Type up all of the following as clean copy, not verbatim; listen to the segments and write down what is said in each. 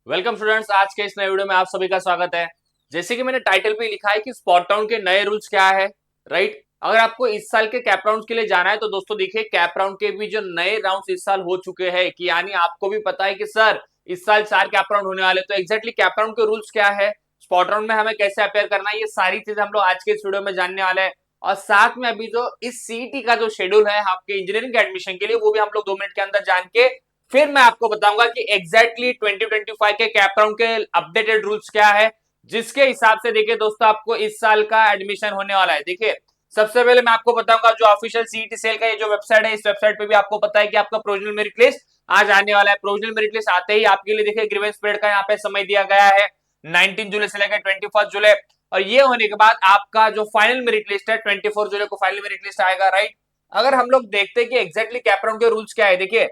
Welcome students, आज के इस नए वीडियो में आप सभी का स्वागत है। जैसे कि मैंने टाइटल पे लिखा है कि स्पॉट राउंड के नए रूल्स क्या है, राइट। अगर आपको इस साल के कैप राउंड के लिए जाना है तो दोस्तों देखिए, कैप राउंड के भी जो नए राउंड्स इस साल हो चुके हैं, कि यानी आपको भी पता है कि सर इस साल 4 कैप राउंड होने वाले। तो एग्जैक्टली कैप राउंड के रूल्स क्या है, स्पॉट राउंड में हमें कैसे अपेयर करना है, ये सारी चीजें हम लोग आज के इस वीडियो में जानने वाले हैं। और साथ में अभी जो इस सीईटी का जो शेड्यूल है आपके इंजीनियरिंग के एडमिशन के लिए, वो भी हम लोग 2 मिनट के अंदर जान के फिर मैं आपको बताऊंगा कि एग्जैक्टली 2025 के कैप राउंड के अपडेटेड रूल्स क्या है, जिसके हिसाब से देखिए दोस्तों आपको इस साल का एडमिशन होने वाला है। देखिए, सबसे पहले मैं आपको बताऊंगा जो ऑफिशियल सीईटी सेल का ये जो वेबसाइट है, इस वेबसाइट पे भी आपको पता है कि आपका प्रोविजनल मेरिट लिस्ट आज आने वाला है। प्रोविजनल मेरिट लिस्ट आते ही आपके लिए देखिए ग्रीवेंस पीरियड का यहाँ पे समय दिया गया है 19 जुलाई से लेकर 21 जुलाई, और ये होने के बाद आपका जो फाइनल मेरिट लिस्ट है 24 जुलाई को फाइनल मेरिट लिस्ट आएगा, राइट। अगर हम लोग देखते हैं कि एग्जैक्टली कैप राउंड के रूल्स क्या है, देखिए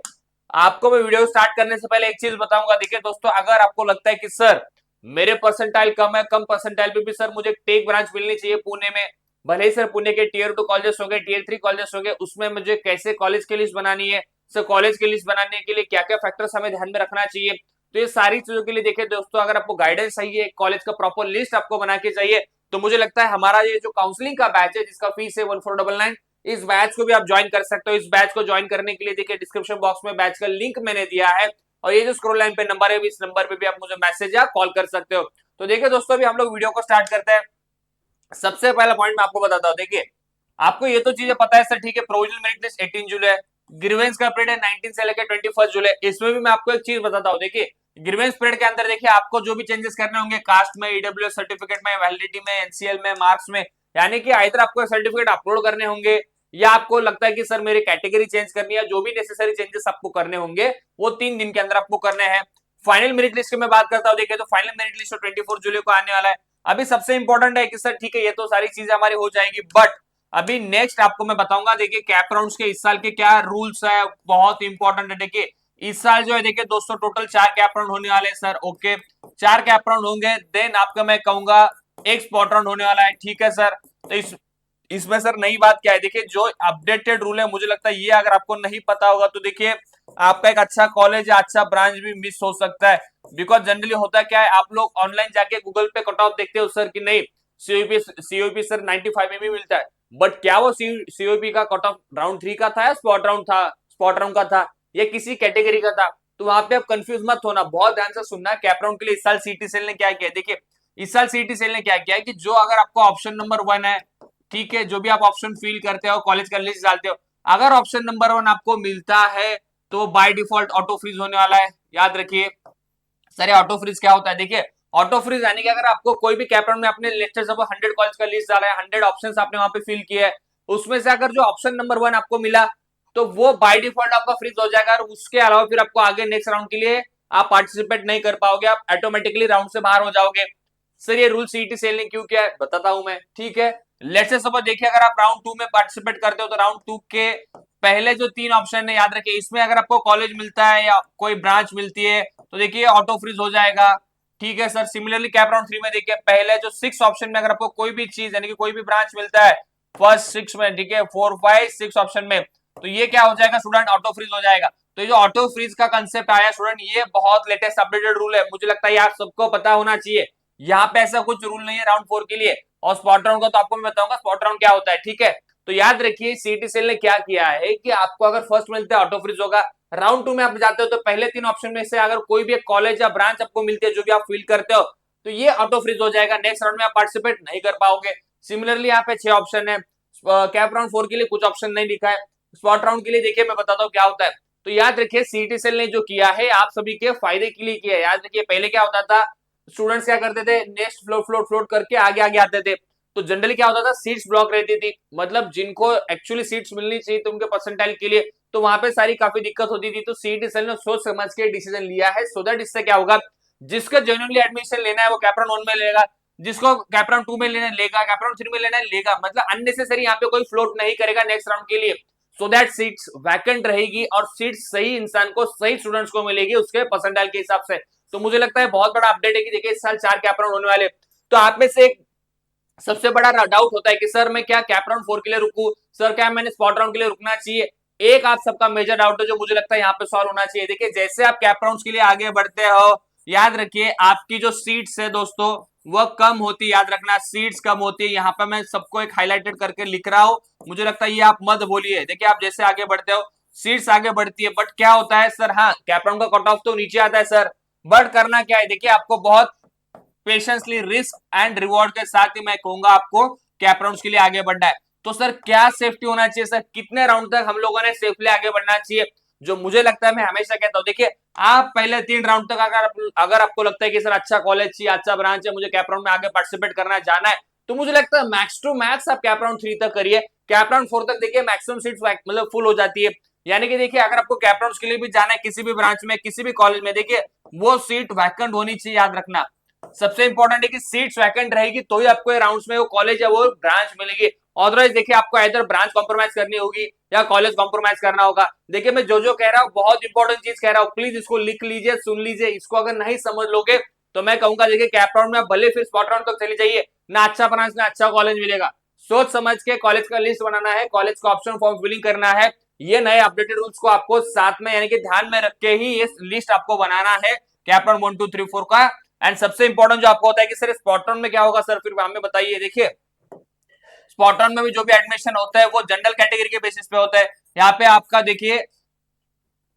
आपको मैं वीडियो स्टार्ट करने से पहले एक चीज बताऊंगा। देखिए दोस्तों, अगर आपको लगता है कि सर मेरे परसेंटाइल कम है, कम परसेंटाइल पे भी सर मुझे टेक ब्रांच मिलनी चाहिए पुणे में, भले ही सर पुणे के टीयर 2 कॉलेजेस हो गए, टीयर 3 कॉलेजेस हो गए, उसमें मुझे कैसे कॉलेज की लिस्ट बनानी है, सर कॉलेज की लिस्ट बनाने के लिए क्या क्या फैक्टर्स हमें ध्यान में रखना चाहिए, तो ये सारी चीजों के लिए देखिए दोस्तों, अगर आपको गाइडेंस चाहिए, कॉलेज का प्रॉपर लिस्ट आपको बना के चाहिए, तो मुझे लगता है हमारा ये जो काउंसलिंग का बैच है जिसका फीस है 1499, इस बैच को भी आप ज्वाइन कर सकते हो। इस बैच को ज्वाइन करने के लिए देखिए डिस्क्रिप्शन बॉक्स में बैच का लिंक मैंने दिया है, और ये जो स्क्रॉल लाइन पे नंबर है, इस नंबर पे भी आप मुझे मैसेज या कॉल कर सकते हो। तो देखिए दोस्तों, अभी हम लोग वीडियो को स्टार्ट करते हैं। सबसे पहला पॉइंट मैं आपको बताता हूँ। देखिए, आपको ये तो चीजें पता है सर, ठीक है, प्रोविजनल मेरिट लिस्ट 18 जुलाई, ग्रीवेंस का पीरियड है 19 से लेकर 21 जुलाई। इसमें भी मैं आपको एक चीज बताता हूँ। देखिए, ग्रीवेंस पीरियड के अंदर देखिए आपको जो भी चेंजेस करने होंगे कास्ट में, ईडब्ल्यूएस सर्टिफिकेट में, वैलिडिटी में, एनसीएल में, मार्क्स में, यानी कि इधर आपको सर्टिफिकेट अपलोड करने होंगे, या आपको लगता है कि सर मेरी कैटेगरी चेंज करनी है, जो भी नेसेसरी चेंजेस आपको करने होंगे वो 3 दिन के अंदर आपको करने हैं। फाइनल मेरिट लिस्ट की मैं बात करता हूँ। देखिए, तो फाइनल मेरिट लिस्ट 24 जुलाई को आने वाला है। अभी सबसे इंपॉर्टेंट है कि सर ठीक है, ये तो सारी चीजें हमारी हो जाएगी, बट अभी नेक्स्ट आपको मैं बताऊंगा। देखिए, कैप राउंड्स के इस साल के क्या रूल्स है, बहुत इंपॉर्टेंट है। देखिए, इस साल जो है देखिए दोस्तों टोटल 4 कैप राउंड होने वाले हैं सर। ओके, 4 कैप राउंड होंगे, देन आपका मैं कहूंगा एक स्पॉट राउंड होने वाला है, ठीक है सर। तो इसमें सर नई बात क्या है, देखिए जो अपडेटेड रूल है, मुझे लगता है ये अगर आपको नहीं पता होगा तो देखिए आपका एक अच्छा कॉलेज या अच्छा ब्रांच भी मिस हो सकता है। बिकॉज जनरली होता क्या है, आप लोग ऑनलाइन जाके गूगल पे कट ऑफ देखते हो सर कि नहीं, सीओपी सर 95 में भी मिलता है, बट क्या वो सीओपी का कट ऑफ राउंड 3 का था या स्पॉट राउंड का था, या किसी कैटेगरी का था। तो वहां पे आप कंफ्यूज मत होना, बहुत ध्यान से सुनना। कैप राउंड के लिए इस साल सीटी सेल ने क्या किया, देखिए इस साल सीटी सेल ने क्या किया है कि जो अगर आपको ऑप्शन नंबर 1 है, ठीक है, जो भी आप ऑप्शन फिल करते हो, कॉलेज का लिस्ट डालते हो, अगर ऑप्शन नंबर 1 आपको मिलता है तो बाय डिफॉल्ट ऑटो फ्रीज होने वाला है। याद रखिए सर, ये ऑटो फ्रीज क्या होता है। देखिए, ऑटो फ्रीज यानी कि अगर आपको कोई भी कैप राउंड में अपने लेक्चर सब 100 कॉलेज का लिस्ट डाला है, 100 ऑप्शंस आपने वहां पे फिल किए है, उसमें से अगर जो ऑप्शन नंबर 1 आपको मिला तो वो बाय डिफॉल्ट आपका फ्रीज हो जाएगा, और उसके अलावा फिर आपको आगे नेक्स्ट राउंड के लिए आप पार्टिसिपेट नहीं कर पाओगे, आप ऑटोमेटिकली राउंड से बाहर हो जाओगे। सर ये रूल सीईटी सेल ने क्यों किया है बताता हूं मैं, ठीक है। लेट्स से सपोज देखिए, अगर आप राउंड 2 में पार्टिसिपेट करते हो तो राउंड 2 के पहले जो 3 ऑप्शन है, याद रखिए, इसमें अगर आपको कॉलेज मिलता है या कोई ब्रांच मिलती है तो देखिए ऑटो फ्रीज हो जाएगा, ठीक है सर। सिमिलरली कैप राउंड 3 में देखिए पहले जो 6 ऑप्शन में अगर आपको कोई भी चीज यानी कि कोई भी ब्रांच मिलता है फर्स्ट 6 में, ठीक है, 4 5 6 ऑप्शन में, तो ये क्या हो जाएगा स्टूडेंट, ऑटो फ्रीज हो जाएगा। तो ये जो ऑटो फ्रीज का कंसेप्ट आया स्टूडेंट, ये बहुत लेटेस्ट अपडेटेड रूल है, मुझे लगता है ये आप सबको पता होना चाहिए। यहाँ पे ऐसा कुछ रूल नहीं है राउंड 4 के लिए, और स्पॉट राउंड का तो आपको मैं बताऊंगा स्पॉट राउंड क्या होता है, ठीक है। तो याद रखिए सीटी सेल ने क्या किया है कि आपको अगर फर्स्ट मिलता है ऑटो फ्रीज होगा, राउंड 2 में आप जाते हो तो पहले 3 ऑप्शन में से अगर कोई भी एक कॉलेज या ब्रांच आपको मिलती है जो भी आप फील करते हो, तो ये ऑटो फ्रीज हो जाएगा, नेक्स्ट राउंड में आप पार्टिसिपेट नहीं कर पाओगे। सिमिलरली यहाँ पे 6 ऑप्शन है, कैप राउंड 4 के लिए कुछ ऑप्शन नहीं लिखा है, स्पॉट राउंड के लिए देखिए मैं बताता हूँ क्या होता है। तो याद रखिए सीटी सेल ने जो किया है आप सभी के फायदे के लिए किया है। याद रखिए पहले क्या होता था, स्टूडेंट्स क्या करते थे, नेक्स्ट फ्लोट फ्लोट फ्लोट करके आगे आगे आते थे, तो जनरली क्या होता था, सीट्स ब्लॉक रहती थी, मतलब जिनको एक्चुअली सीट्स मिलनी चाहिए तो उनके परसेंटाइल के लिए, तो वहां पे सारी काफी दिक्कत होती थी। तो सीईटी सेल ने सोच समझ के डिसीजन लिया है, सो दैट इससे क्या होगा, जिसका जेन्युइनली एडमिशन लेना है वो कैप राउंड 1 में लेगा, जिसको कैप राउंड 2 में लेना लेगा, कैप राउंड 3 में लेना लेगा, मतलब अननेसेसरी यहाँ पे कोई फ्लोट नहीं करेगा नेक्स्ट राउंड के लिए, सो दैट सीट्स वैकेंट रहेगी और सीट्स सही इंसान को, सही स्टूडेंट्स को मिलेगी उसके परसेंटाइल के हिसाब से। तो मुझे लगता है बहुत बड़ा अपडेट है कि देखिए इस साल 4 कैप राउंड होने वाले। तो आप में से एक सबसे बड़ा डाउट होता है कि सर मैं क्या कैप राउंड 4 के लिए रुकूं, सर क्या मैंने स्पॉट राउंड के लिए रुकना चाहिए। एक आप सबका मेजर डाउट है जो मुझे लगता है यहाँ पे सॉल्व होना चाहिए। देखिए जैसे आप कैप राउंड के लिए आगे बढ़ते हो याद रखिए आपकी जो सीट्स है दोस्तों वह कम होती है, याद रखना सीट्स कम होती है। यहाँ पे मैं सबको एक हाईलाइटेड करके लिख रहा हूं, मुझे लगता है ये आप मत बोलिए। देखिए आप जैसे आगे बढ़ते हो सीट्स आगे बढ़ती है, बट क्या होता है सर, हाँ कैप राउंड का कट ऑफ तो नीचे आता है सर, बट करना क्या है, देखिए आपको बहुत पेशेंसली रिस्क एंड रिवॉर्ड के साथ ही मैं कहूंगा आपको कैप राउंड के लिए आगे बढ़ना है। तो सर क्या सेफ्टी होना चाहिए सर, कितने राउंड तक हम लोगों ने सेफली आगे बढ़ना चाहिए? जो मुझे लगता है, मैं हमेशा कहता हूं, देखिए आप पहले 3 राउंड तक अगर आपको लगता है कि सर अच्छा कॉलेज चाहिए, अच्छा ब्रांच है, मुझे कैप राउंड में आगे पार्टिसिपेट करना जाना है, तो मुझे लगता है मैक्स टू मैक्स आप कैप राउंड 3 तक करिए। कैप राउंड 4 तक देखिए मैक्सिमम सीट्स मतलब फुल हो जाती है। यानी कि देखिए अगर आपको कैप राउंड के लिए भी जाना है किसी भी ब्रांच में, किसी भी कॉलेज में, देखिए वो सीट वैकेंट होनी चाहिए, याद रखना। सबसे इंपॉर्टेंट है कि सीट्स वैकेंट रहेगी तो ही आपको राउंड्स में वो कॉलेज या वो ब्रांच मिलेगी। अदरवाइज देखिए आपको इधर ब्रांच कॉम्प्रोमाइज करनी होगी या कॉलेज कॉम्प्रोमाइज करना होगा। देखिए मैं जो कह रहा हूँ बहुत इंपॉर्टेंट चीज कह रहा हूँ, प्लीज इसको लिख लीजिए, सुन लीजिए। इसको अगर नहीं समझ लोगे तो मैं कहूंगा देखिए कैप राउंड में भले फिर स्पॉट राउंड तक चली जाइए, ना अच्छा ब्रांच ना अच्छा कॉलेज मिलेगा। सोच समझ के कॉलेज का लिस्ट बनाना है, कॉलेज का ऑप्शन फॉर्म फिलिंग करना है, ये नए अपडेटेड रूल्स को आपको साथ में यानी कि ध्यान में रख के ही ये लिस्ट आपको बनाना है कैप राउंड 1 2 3 4 का। एंड सबसे इंपॉर्टेंट जो आपको होता है कि सर स्पॉट राउंड में क्या होगा सर, फिर हमें बताइए। देखिए स्पॉट राउंड में भी जो भी एडमिशन होता है वो जनरल कैटेगरी के बेसिस पे होता है। यहाँ पे आपका देखिए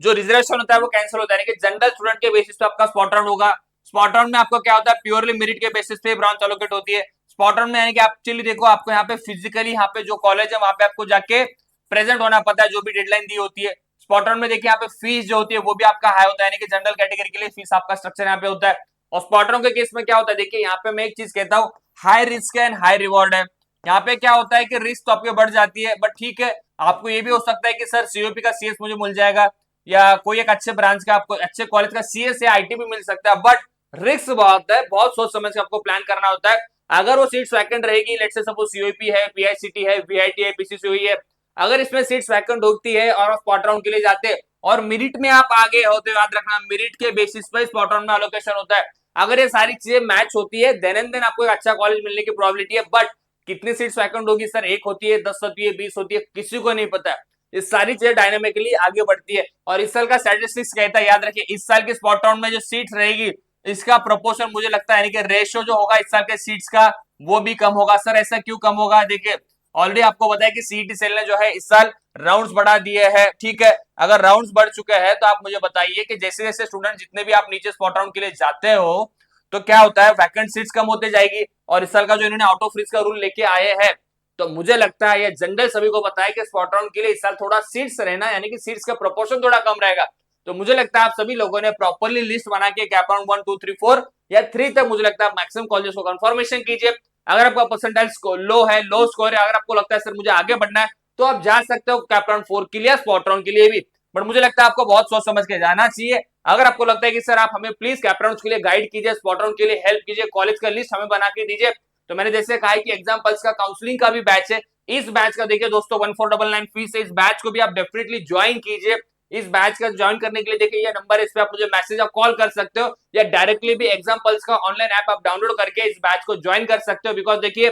जो रिजर्वेशन होता है वो कैंसिल होता है, यानी कि जनरल स्टूडेंट के बेसिस पे आपका स्पॉट राउंड होगा। स्पॉट राउंड में आपको क्या होता है, प्योरली मेरिट के बेसिस पे ब्रांच एलोकेट होती है। स्पॉट राउंड में यानी कि आप चलिए देखो आपको यहाँ पे फिजिकली यहाँ पे जो कॉलेज है वहां पे आपको जाके प्रेजेंट होना पड़ता है, जो भी डेडलाइन दी होती है। स्पॉट राउंड में देखिए यहाँ पे फीस जो होती है वो भी आपका हाई होता है, यानी कि जनरल कैटेगरी के लिए फीस आपका स्ट्रक्चर यहाँ पे होता है। और स्पॉट राउंड के केस में क्या होता है, देखिए यहाँ पे मैं एक चीज कहता हूँ, high risk and high reward है। यहाँ पे क्या होता है कि रिस्क तो आपकी बढ़ जाती है, बट ठीक है आपको ये भी हो सकता है कि सर सीओपी का सीएस मुझे मिल जाएगा या कोई एक अच्छे ब्रांच का आपको अच्छे कॉलेज का सीएस या आईटी भी मिल सकता है, बट रिस्क बहुत है, बहुत सोच समझ के आपको प्लान करना होता है। अगर वो सीट्स वैकेंट रहेगी, लेट्स से सपोज सीओपी है, पीआईसीटी है, वीआईटी है, पीसीसीओई है, अगर इसमें सीट्स वैकेंट होती है और स्पॉट राउंड के लिए जाते और मेरिट में आप आगे होते, याद रखना मेरिट के बेसिस पर स्पॉट राउंड में एलोकेशन होता है। अगर ये सारी चीजें मैच होती है देन एंड देन आपको एक अच्छा कॉलेज मिलने की प्रोबेबिलिटी है। बट कितनी सीट्स वैकेंट होगी सर, 1 होती है, 10 होती है, 20 होती है, किसी को नहीं पता। इस सारी चीजें डायनामिकली आगे बढ़ती है और इस साल का स्टैटिस्टिक्स कहता है, याद रखिए इस साल के स्पॉट राउंड में जो सीट्स रहेगी इसका प्रोपोर्शन मुझे लगता है यानी कि रेशियो जो होगा इस साल के सीट्स का वो भी कम होगा। सर ऐसा क्यों कम होगा, देखिए ऑलरेडी आपको बताया कि सीईटी सेल ने जो है इस साल राउंड्स बढ़ा दिए हैं, ठीक है। अगर राउंड्स बढ़ चुके हैं तो आप मुझे बताइए कि जैसे जैसे स्टूडेंट जितने भी आप नीचे स्पॉट राउंड के लिए जाते हो तो क्या होता है, वैकेंट सीट्स कम होते जाएगी। और इस साल का जो इन्होंने आउट ऑफ रिस्क का रूल लेके आए हैं तो मुझे लगता है ये जनरल सभी को पता है कि स्पॉट राउंड के लिए इस साल थोड़ा सीट्स रहना यानी कि सीट्स का प्रोपोर्शन थोड़ा कम रहेगा। तो मुझे लगता है आप सभी लोगों ने प्रॉपरली लिस्ट बना के कैप राउंड 1 2 3 4 या 3 तक मुझे लगता है मैक्सिमम कॉलेज को कंफर्मेशन कीजिए। अगर आपका परसेंटाइल लो है, लो स्कोर है, अगर आपको लगता है सर मुझे आगे बढ़ना है तो आप जा सकते हो कैप राउंड 4 के लिए, स्पॉट राउंड के लिए भी। बट मुझे लगता है आपको बहुत सोच समझ के जाना चाहिए। अगर आपको लगता है कि सर आप हमें प्लीज कैप राउंड के लिए गाइड कीजिए, स्पॉट राउंड के लिए हेल्प कीजिए, कॉलेज का लिस्ट हमें बना के दीजिए, तो मैंने जैसे कहा कि एग्जाम्पल्स का काउंसलिंग का भी बैच है। इस बैच का देखिए दोस्तों 1499 फीस है, इस बैच को भी आप डेफिनेटली ज्वाइन कीजिए। इस बैच का ज्वाइन करने के लिए देखिए ये नंबर है, इस पे आप मुझे मैसेज या कॉल कर सकते हो या डायरेक्टली भी एग्जाम्पल्स का ऑनलाइन ऐप आप डाउनलोड करके इस बैच को ज्वाइन कर सकते हो। बिकॉज देखिए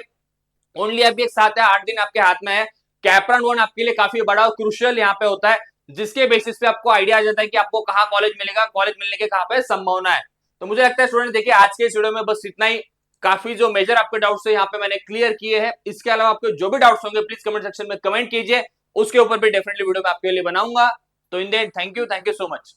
ओनली अभी एक 7 या 8 दिन आपके हाथ में है। कैप राउंड 1 आपके लिए काफी बड़ा और क्रूशियल यहाँ पे होता है, जिसके बेसिस पे आपको आइडिया आ जाता है कि आपको कहाँ कॉलेज मिलेगा, कॉलेज मिलने के कहाँ पे संभावना है। तो मुझे लगता है स्टूडेंट देखिए आज के इस वीडियो में बस इतना ही, काफी जो मेजर आपके डाउट्स है यहाँ पे मैंने क्लियर किए हैं। इसके अलावा आपके जो भी डाउट्स होंगे प्लीज कमेंट सेक्शन में कमेंट कीजिए, उसके ऊपर भी डेफिनेटली वीडियो मैं आपके लिए बनाऊंगा। तो in the end thank you so much.